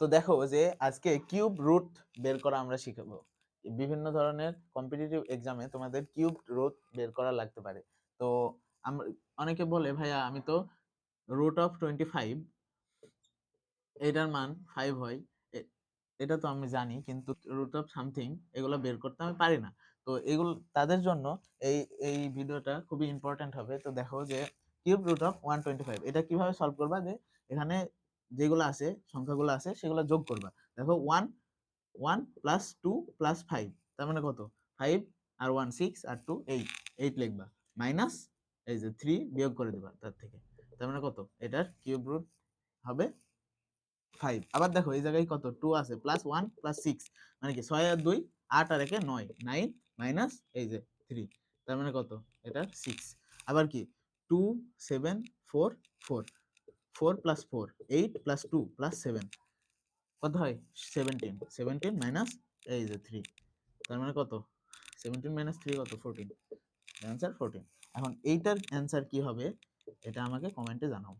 তো দেখো যে আজকে কিউব রুট বের করা আমরা শিখব। বিভিন্ন ধরনের কম্পিটিটিভ এক্সামে তোমাদের কিউব রুট বের করা লাগতে পারে। তো আমরা অনেকে বলে ভাইয়া আমি তো রুট অফ 25 এটার মান 5 হয়, এটা তো আমি জানি, কিন্তু রুট অফ সামথিং এগুলো বের করতে আমি পারি না। তো এগুলো তাদের জন্য এই এই ভিডিওটা খুবই ইম্পর্টেন্ট হবে। তো দেখো যে কিউব রুট অফ 125 এটা কিভাবে সলভ করবা, যে এখানে যেগুলো আছে সংখ্যাগুলো আছে সেগুলো যোগ করবা। দেখো 1 1 প্লাস 2 প্লাস 5 তার মানে কত, 5 আর 1 6 আর 2 8, 8 লিখবা, মাইনাস এই যে 3 বিয়োগ করে দিবা তার থেকে, তার মানে কত, এটার কিউব রুট হবে 5। আবার দেখো এই জায়গায় কত 2 আছে, প্লাস 1 প্লাস 6 মানে কি 6 আর 2 8 আর 1 9, 9 মাইনাস এই যে 3, তার মানে কত, এটা 6। আবার কি 2 7 4 4, 4 প্লাস 4 8 প্লাস 2 প্লাস 7 কত হয় 17, 17 মাইনাস এই যে 3, তার মানে কত, 17 মাইনাস 3 কত 14, অ্যান্সার 14। এখন এইটার অ্যান্সার কি হবে এটা আমাকে কমেন্টে জানাও।